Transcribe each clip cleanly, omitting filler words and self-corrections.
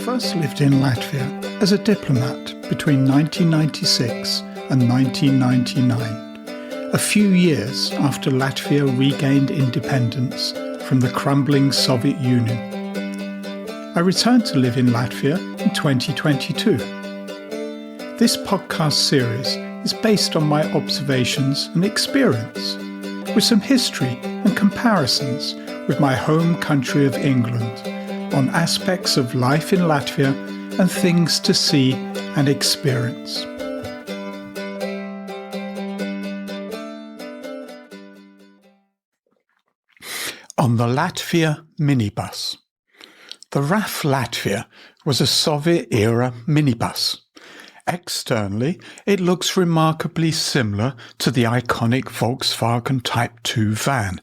first lived in Latvia as a diplomat between 1996 and 1999, a few years after Latvia regained independence from the crumbling Soviet Union. I returned to live in Latvia in 2022. This podcast series is based on my observations and experience, with some history and comparisons with my home country of England on aspects of life in Latvia and things to see and experience. On the Latvia minibus. The RAF Latvija was a Soviet-era minibus. Externally, it looks remarkably similar to the iconic Volkswagen Type 2 van.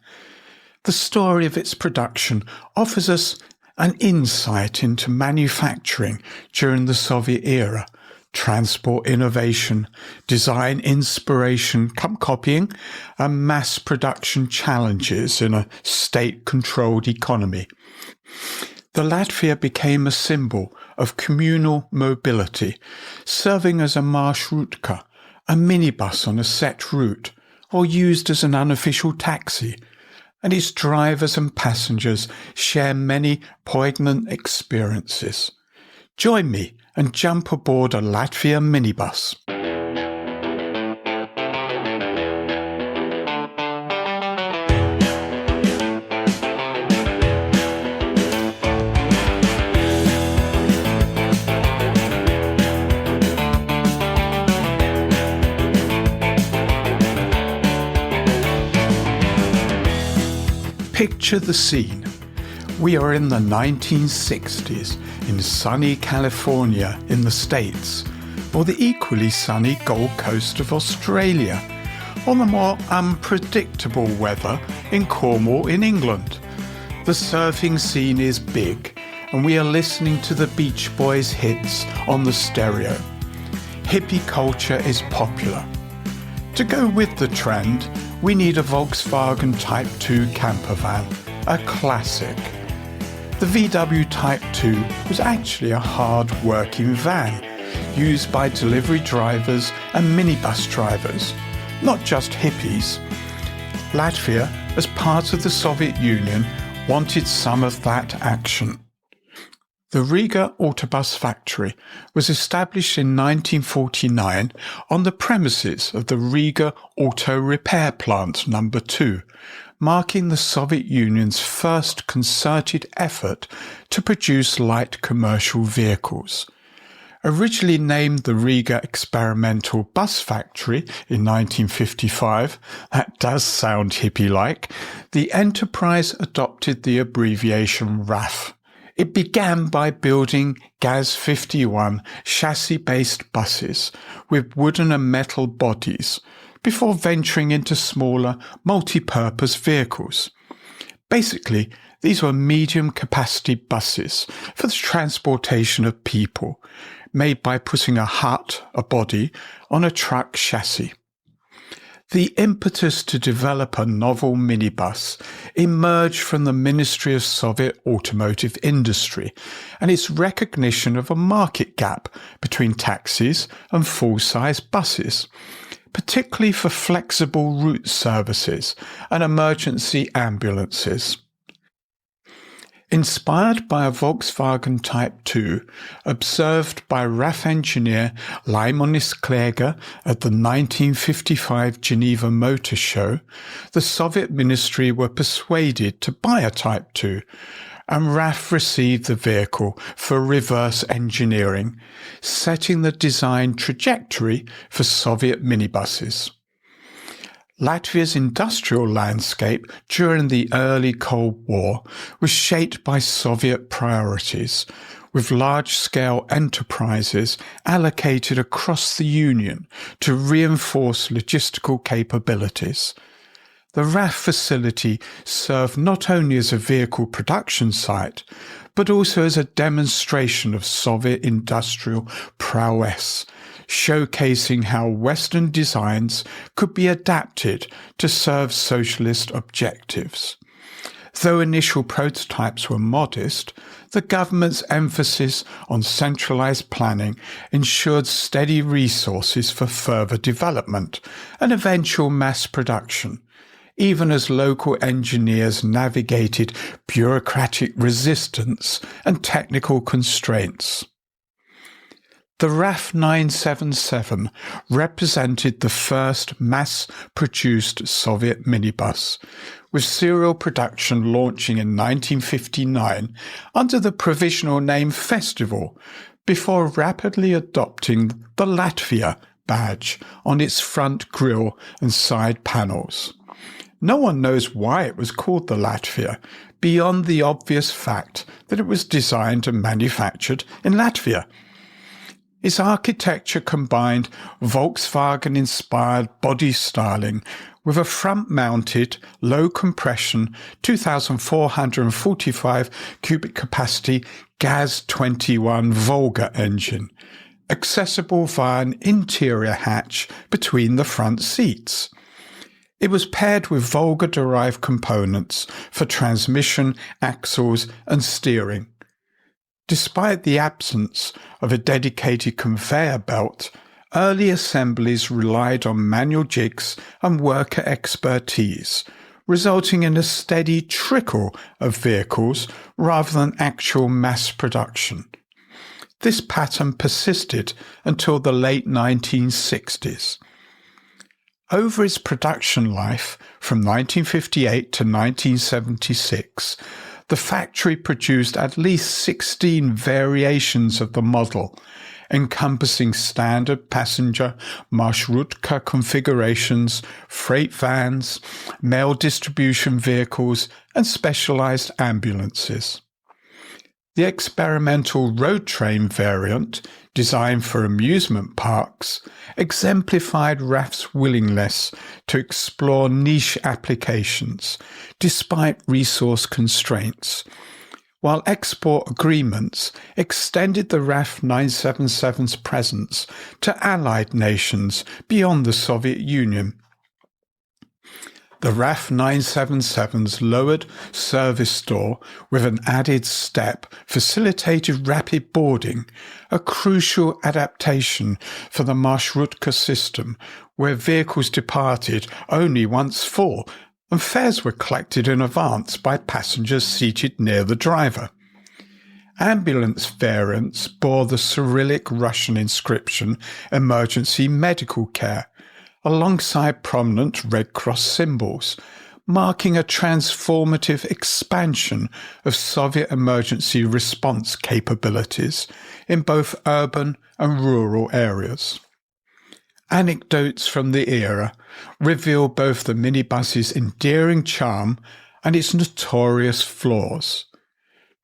The story of its production offers us an insight into manufacturing during the Soviet era, transport innovation, design inspiration, copying, and mass production challenges in a state-controlled economy. The Latvia became a symbol of communal mobility, serving as a marshrutka, a minibus on a set route, or used as an unofficial taxi, and its drivers and passengers share many poignant experiences. Join me and jump aboard a Latvia minibus. Picture the scene. We are in the 1960s in sunny California in the States, or the equally sunny Gold Coast of Australia, or the more unpredictable weather in Cornwall in England. The surfing scene is big, and we are listening to the Beach Boys hits on the stereo. Hippie culture is popular. To go with the trend, we need a Volkswagen Type 2 camper van, a classic. The VW Type 2 was actually a hard-working van, used by delivery drivers and minibus drivers, not just hippies. Latvia, as part of the Soviet Union, wanted some of that action. The Riga Autobus factory was established in 1949 on the premises of the Riga Auto Repair Plant No. 2, marking the Soviet Union's first concerted effort to produce light commercial vehicles. Originally named the Riga Experimental Bus Factory in 1955, that does sound hippie-like, the enterprise adopted the abbreviation RAF. It began by building GAZ-51 chassis-based buses with wooden and metal bodies before venturing into smaller multi-purpose vehicles. Basically, these were medium-capacity buses for the transportation of people, made by putting a body, on a truck chassis. The impetus to develop a novel minibus emerged from the Ministry of Soviet Automotive Industry and its recognition of a market gap between taxis and full-size buses, particularly for flexible route services and emergency ambulances. Inspired by a Volkswagen Type 2, observed by RAF engineer Laimonis Klēga at the 1955 Geneva Motor Show, the Soviet ministry were persuaded to buy a Type 2, and RAF received the vehicle for reverse engineering, setting the design trajectory for Soviet minibuses. Latvia's industrial landscape during the early Cold War was shaped by Soviet priorities, with large-scale enterprises allocated across the Union to reinforce logistical capabilities. The RAF facility served not only as a vehicle production site, but also as a demonstration of Soviet industrial prowess, showcasing how Western designs could be adapted to serve socialist objectives. Though initial prototypes were modest, the government's emphasis on centralised planning ensured steady resources for further development and eventual mass production, even as local engineers navigated bureaucratic resistance and technical constraints. The RAF 977 represented the first mass-produced Soviet minibus, with serial production launching in 1959 under the provisional name Festival, before rapidly adopting the Latvija badge on its front grille and side panels. No one knows why it was called the Latvija, beyond the obvious fact that it was designed and manufactured in Latvia. Its architecture combined Volkswagen-inspired body styling with a front-mounted, low-compression 2,445 cubic capacity GAZ-21 Volga engine, accessible via an interior hatch between the front seats. It was paired with Volga-derived components for transmission, axles and steering. Despite the absence of a dedicated conveyor belt, early assemblies relied on manual jigs and worker expertise, resulting in a steady trickle of vehicles rather than actual mass production. This pattern persisted until the late 1960s. Over its production life, from 1958 to 1976, the factory produced at least 16 variations of the model, encompassing standard passenger marshrutka configurations, freight vans, mail distribution vehicles, and specialized ambulances. The experimental road train variant, designed for amusement parks, exemplified RAF's willingness to explore niche applications, despite resource constraints, while export agreements extended the RAF 977's presence to allied nations beyond the Soviet Union. The RAF 977's lowered service door with an added step facilitated rapid boarding, a crucial adaptation for the marshrutka system, where vehicles departed only once full and fares were collected in advance by passengers seated near the driver. Ambulance variants bore the Cyrillic Russian inscription "Emergency Medical Care," alongside prominent Red Cross symbols, marking a transformative expansion of Soviet emergency response capabilities in both urban and rural areas. Anecdotes from the era reveal both the minibus's endearing charm and its notorious flaws.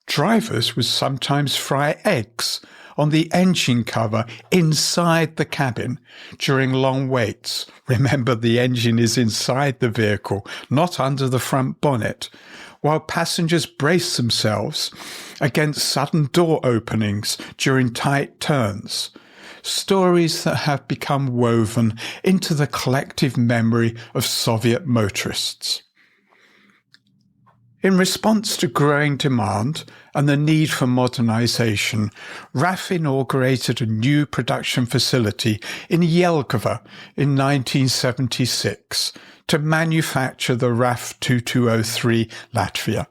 Drivers would sometimes fry eggs on the engine cover inside the cabin during long waits. Remember, the engine is inside the vehicle, not under the front bonnet, while passengers brace themselves against sudden door openings during tight turns. Stories that have become woven into the collective memory of Soviet motorists. In response to growing demand and the need for modernization, RAF inaugurated a new production facility in Jelgava in 1976 to manufacture the RAF 2203 Latvija,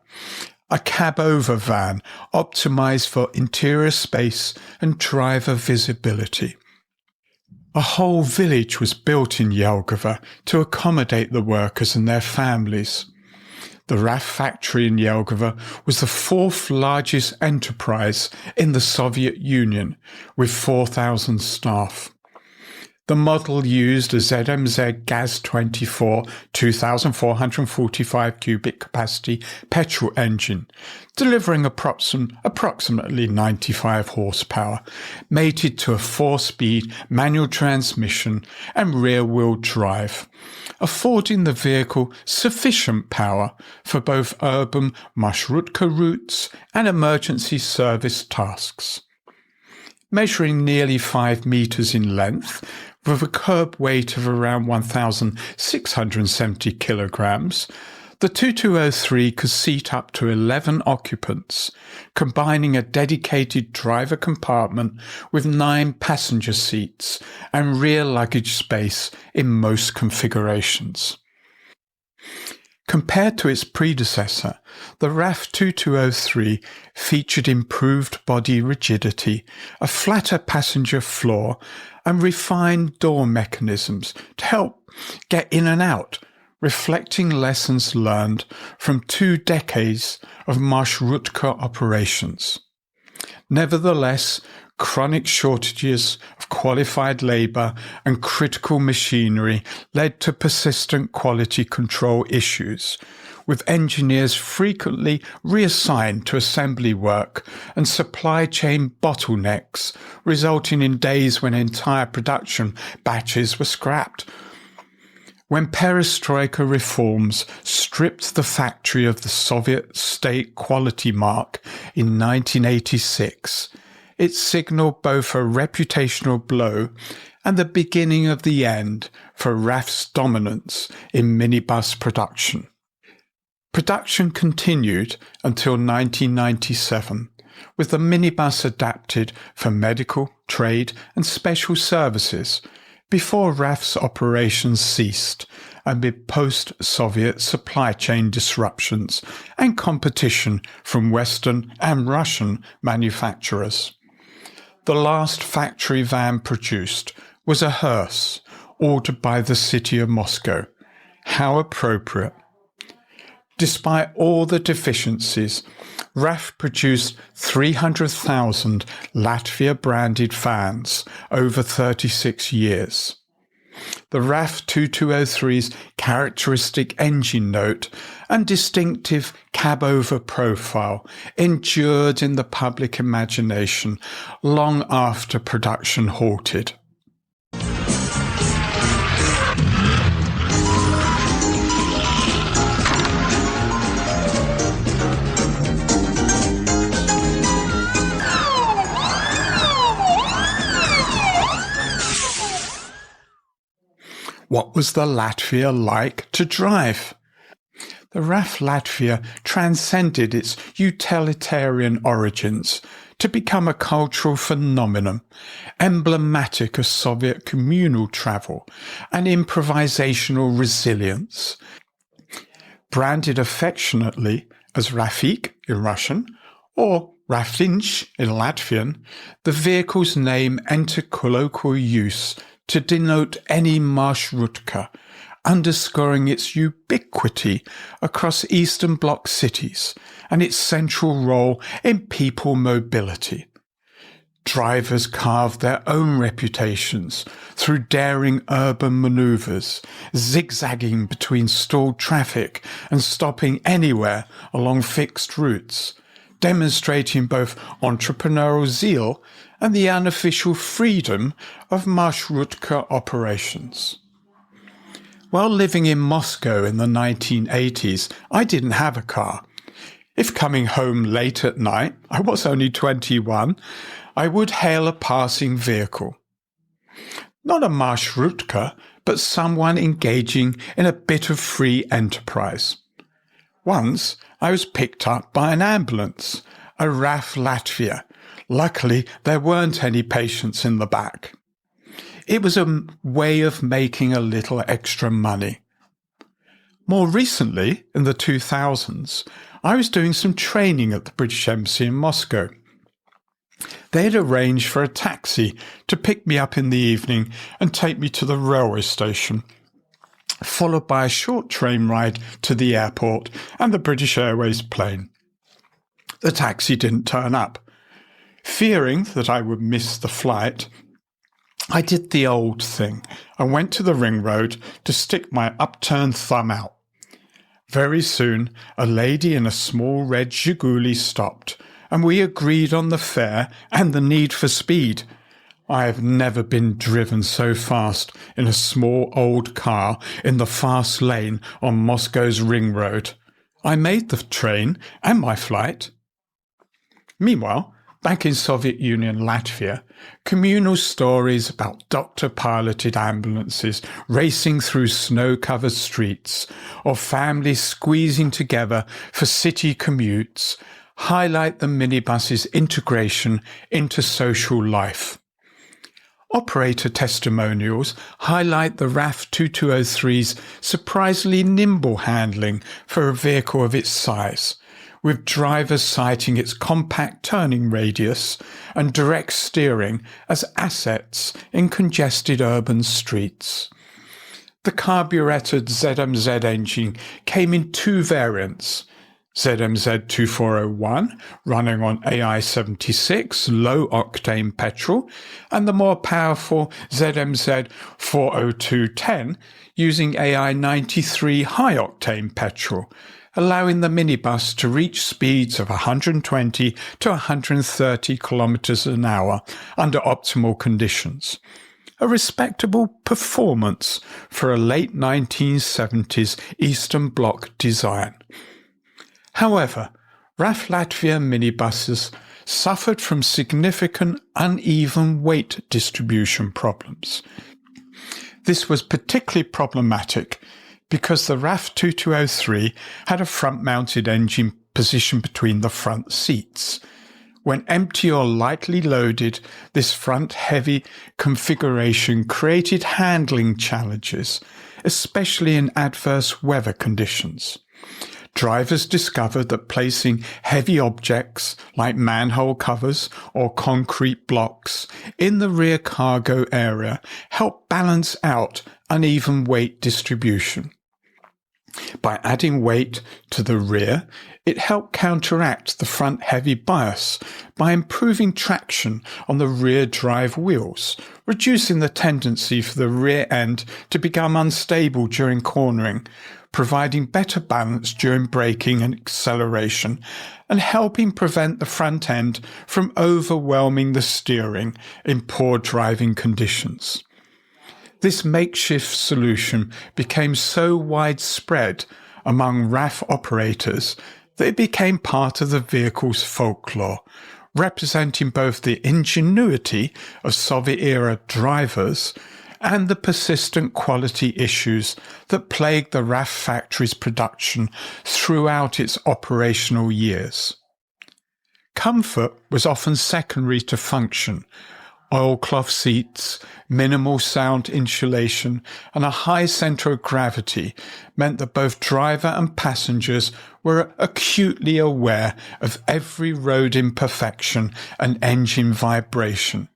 a cab-over van optimized for interior space and driver visibility. A whole village was built in Jelgava to accommodate the workers and their families. The RAF factory in Jelgava was the fourth largest enterprise in the Soviet Union, with 4,000 staff. The model used a ZMZ GAZ-24 2,445 cubic capacity petrol engine, delivering approximately 95 horsepower, mated to a 4-speed manual transmission and rear-wheel drive, affording the vehicle sufficient power for both urban marshrutka routes and emergency service tasks. Measuring nearly 5 meters in length, with a curb weight of around 1,670 kilograms, the The 2203 could seat up to 11 occupants, combining a dedicated driver compartment with 9 passenger seats and rear luggage space in most configurations. Compared to its predecessor, the RAF 2203 featured improved body rigidity, a flatter passenger floor, and refined door mechanisms to help get in and out, reflecting lessons learned from 2 decades of marshrutka operations. Nevertheless, chronic shortages of qualified labour and critical machinery led to persistent quality control issues, with engineers frequently reassigned to assembly work and supply chain bottlenecks, resulting in days when entire production batches were scrapped. When perestroika reforms stripped the factory of the Soviet state quality mark in 1986, it signalled both a reputational blow and the beginning of the end for RAF's dominance in minibus production. Production continued until 1997, with the minibus adapted for medical, trade and special services, before RAF's operations ceased amid post-Soviet supply chain disruptions and competition from Western and Russian manufacturers. The last factory van produced was a hearse ordered by the city of Moscow. How appropriate. Despite all the deficiencies, RAF produced 300,000 Latvia-branded vans over 36 years. The RAF 2203's characteristic engine note and distinctive cab-over profile endured in the public imagination long after production halted. What was the Latvia like to drive? The RAF Latvija transcended its utilitarian origins to become a cultural phenomenon, emblematic of Soviet communal travel and improvisational resilience. Branded affectionately as Rafik in Russian or Rafinch in Latvian, the vehicle's name entered colloquial use to denote any marshrutka, underscoring its ubiquity across Eastern Bloc cities and its central role in people mobility. Drivers carved their own reputations through daring urban manoeuvres, zigzagging between stalled traffic and stopping anywhere along fixed routes, demonstrating both entrepreneurial zeal and the unofficial freedom of marshrutka operations. While living in Moscow in the 1980s, I didn't have a car. If coming home late at night, I was only 21, I would hail a passing vehicle. Not a marshrutka, but someone engaging in a bit of free enterprise. Once, I was picked up by an ambulance, a RAF Latvija. Luckily, there weren't any patients in the back. It was a way of making a little extra money. More recently, in the 2000s, I was doing some training at the British Embassy in Moscow. They had arranged for a taxi to pick me up in the evening and take me to the railway station, followed by a short train ride to the airport and the British Airways plane. The taxi didn't turn up. Fearing that I would miss the flight, I did the old thing and went to the ring road to stick my upturned thumb out. Very soon, a lady in a small red Zhiguli stopped, and we agreed on the fare and the need for speed. I have never been driven so fast in a small old car in the fast lane on Moscow's ring road. I made the train and my flight. Meanwhile, Back in Soviet Union Latvia, communal stories about doctor-piloted ambulances racing through snow-covered streets or families squeezing together for city commutes highlight the minibus's integration into social life. Operator testimonials highlight the RAF 2203's surprisingly nimble handling for a vehicle of its size, with drivers citing its compact turning radius and direct steering as assets in congested urban streets. The carburetted ZMZ engine came in two variants: ZMZ 2401, running on AI-76 low-octane petrol, and the more powerful ZMZ 40210 using AI-93 high-octane petrol, allowing the minibus to reach speeds of 120 to 130 kilometers an hour under optimal conditions. A respectable performance for a late 1970s Eastern Bloc design. However, RAF Latvia minibuses suffered from significant uneven weight distribution problems. This was particularly problematic because the RAF 2203 had a front-mounted engine positioned between the front seats. When empty or lightly loaded, this front-heavy configuration created handling challenges, especially in adverse weather conditions. Drivers discovered that placing heavy objects like manhole covers or concrete blocks in the rear cargo area helped balance out uneven weight distribution. By adding weight to the rear, it helped counteract the front heavy bias by improving traction on the rear drive wheels, reducing the tendency for the rear end to become unstable during cornering, providing better balance during braking and acceleration, and helping prevent the front end from overwhelming the steering in poor driving conditions. This makeshift solution became so widespread among RAF operators that it became part of the vehicle's folklore, representing both the ingenuity of Soviet-era drivers and the persistent quality issues that plagued the RAF factory's production throughout its operational years. Comfort was often secondary to function. Oilcloth seats, minimal sound insulation, and a high centre of gravity meant that both driver and passengers were acutely aware of every road imperfection and engine vibration.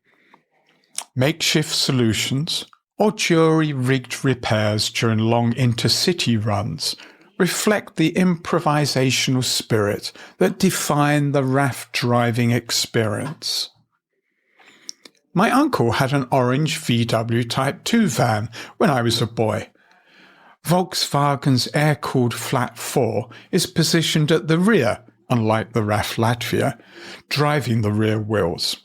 Makeshift solutions, or jury-rigged repairs during long intercity runs, reflect the improvisational spirit that defined the RAF driving experience. My uncle had an orange VW Type 2 van when I was a boy. Volkswagen's air-cooled Flat 4 is positioned at the rear, unlike the RAF Latvia, driving the rear wheels.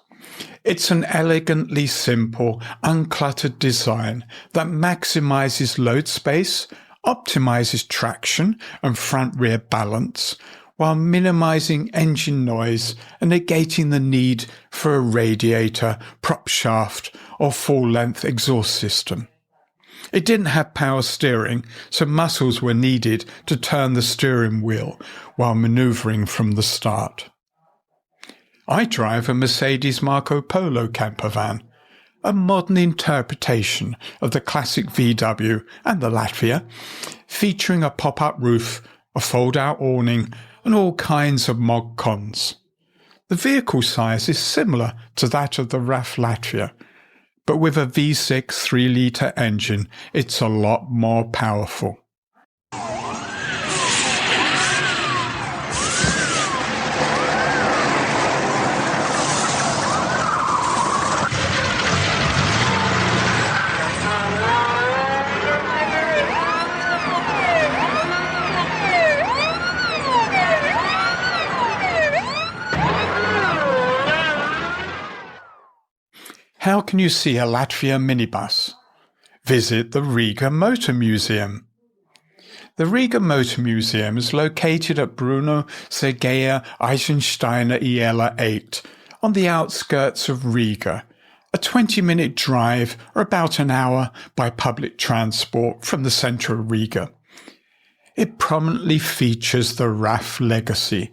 It's an elegantly simple, uncluttered design that maximizes load space, optimizes traction and front-rear balance, while minimizing engine noise and negating the need for a radiator, prop shaft, or full-length exhaust system. It didn't have power steering, so muscles were needed to turn the steering wheel while maneuvering from the start. I drive a Mercedes Marco Polo camper van, a modern interpretation of the classic VW and the Latvia, featuring a pop-up roof, a fold-out awning, and all kinds of mod cons. The vehicle size is similar to that of the RAF Latvia, but with a V6 3-litre engine, it's a lot more powerful. How can you see a Latvia minibus? Visit the Riga Motor Museum. The Riga Motor Museum is located at Bruno Sergeja Eisensteiner Iela 8 on the outskirts of Riga, a 20-minute drive or about an hour by public transport from the centre of Riga. It prominently features the RAF legacy.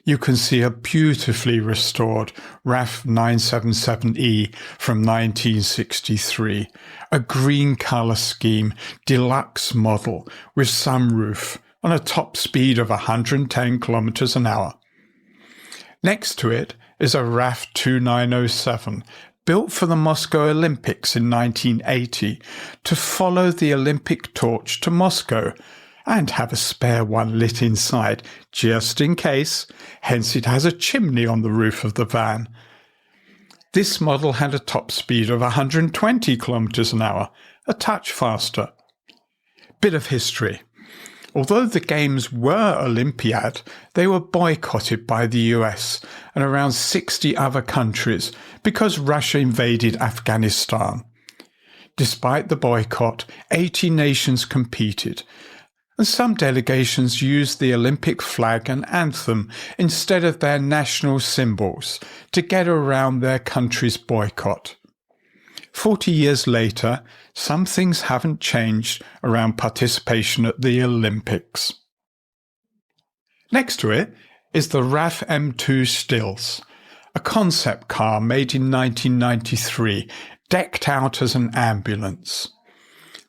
You can see a beautifully restored RAF 977E from 1963, a green colour scheme deluxe model with sunroof on a top speed of 110 kilometers an hour. Next to it is a RAF 2907, built for the Moscow Olympics in 1980 to follow the Olympic torch to Moscow and have a spare one lit inside, just in case, hence it has a chimney on the roof of the van. This model had a top speed of 120 kilometers an hour, a touch faster. Bit of history. Although the Games were Olympiad, they were boycotted by the US and around 60 other countries because Russia invaded Afghanistan. Despite the boycott, 80 nations competed, and some delegations used the Olympic flag and anthem instead of their national symbols to get around their country's boycott. 40 years later, some things haven't changed around participation at the Olympics. Next to it is the RAF M2 Stills, a concept car made in 1993, decked out as an ambulance.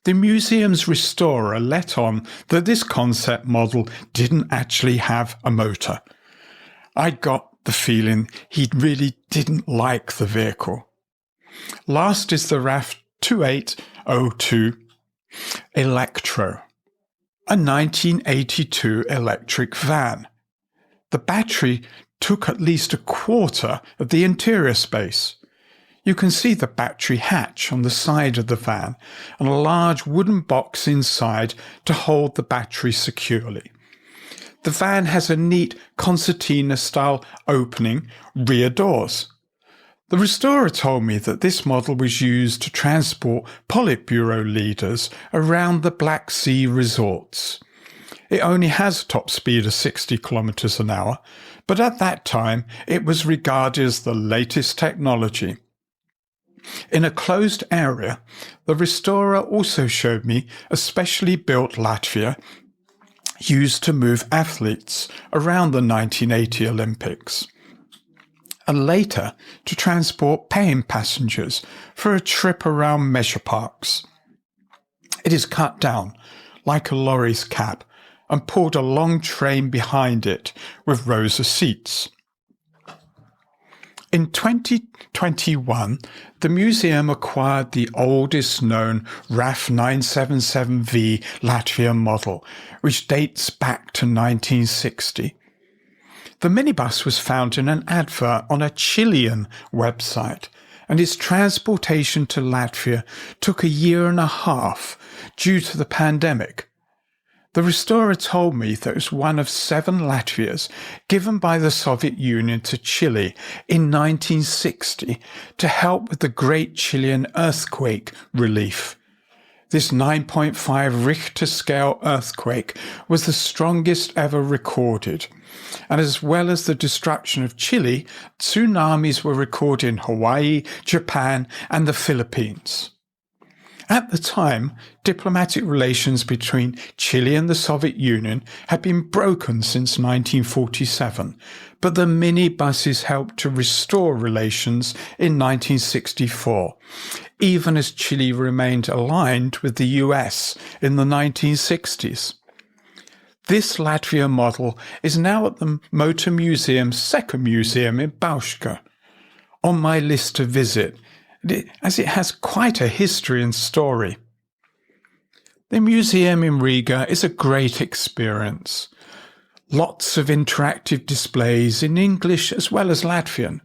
The museum's restorer let on that this concept model didn't actually have a motor. I got the feeling he really didn't like the vehicle. Last is the RAF 2802 Electro, a 1982 electric van. The battery took at least a quarter of the interior space. You can see the battery hatch on the side of the van and a large wooden box inside to hold the battery securely. The van has a neat concertina-style opening, rear doors. The restorer told me that this model was used to transport Politburo leaders around the Black Sea resorts. It only has a top speed of 60 kilometers an hour, but at that time it was regarded as the latest technology. In a closed area, the restorer also showed me a specially built Latvia used to move athletes around the 1980 Olympics, and later to transport paying passengers for a trip around measure parks. It is cut down like a lorry's cab and pulled a long train behind it with rows of seats. In 2021, the museum acquired the oldest known RAF 977V Latvia model, which dates back to 1960. The minibus was found in an advert on a Chilean website, and its transportation to Latvia took a year and a half due to the pandemic. The restorer told me that it was one of 7 Latvias given by the Soviet Union to Chile in 1960 to help with the Great Chilean Earthquake relief. This 9.5 Richter scale earthquake was the strongest ever recorded, and as well as the destruction of Chile, tsunamis were recorded in Hawaii, Japan, and the Philippines. At the time, diplomatic relations between Chile and the Soviet Union had been broken since 1947, but the minibuses helped to restore relations in 1964, even as Chile remained aligned with the US in the 1960s. This Latvia model is now at the Motor Museum's second museum in Bauska, on my list to visit, as it has quite a history and story. The museum in Riga is a great experience. Lots of interactive displays in English as well as Latvian.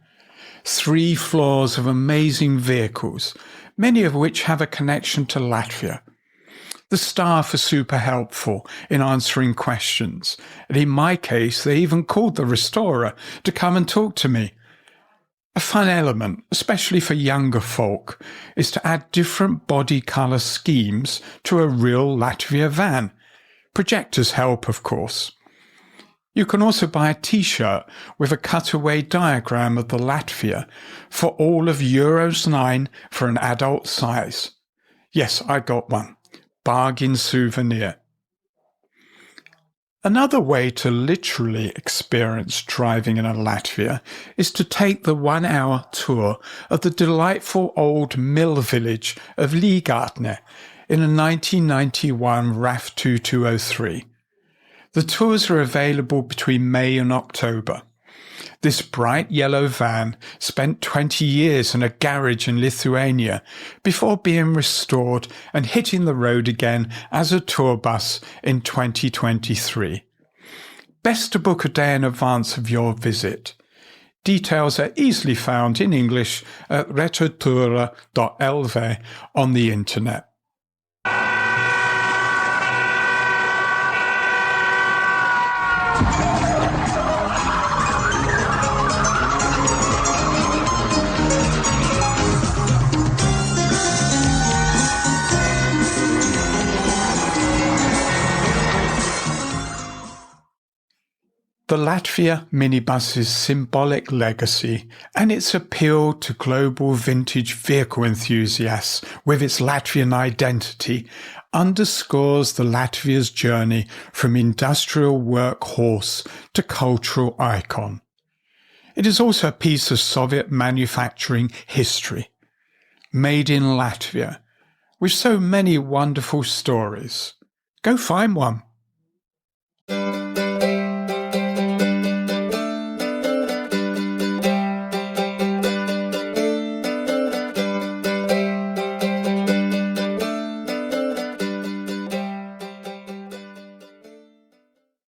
3 floors of amazing vehicles, many of which have a connection to Latvia. The staff are super helpful in answering questions, and in my case they even called the restorer to come and talk to me. A fun element, especially for younger folk, is to add different body colour schemes to a real Latvia van. Projectors help, of course. You can also buy a t-shirt with a cutaway diagram of the Latvia for all of Euros 9 for an adult size. Yes, I got one. Bargain souvenir. Another way to literally experience driving in a Latvia is to take the 1-hour tour of the delightful old mill village of Līgatne in a 1991 RAF 2203. The tours are available between May and October. This bright yellow van spent 20 years in a garage in Lithuania before being restored and hitting the road again as a tour bus in 2023. Best to book a day in advance of your visit. Details are easily found in English at returtura.lv on the internet. The Latvia minibus's symbolic legacy and its appeal to global vintage vehicle enthusiasts with its Latvian identity underscores the Latvia's journey from industrial workhorse to cultural icon. It is also a piece of Soviet manufacturing history, made in Latvia, with so many wonderful stories. Go find one.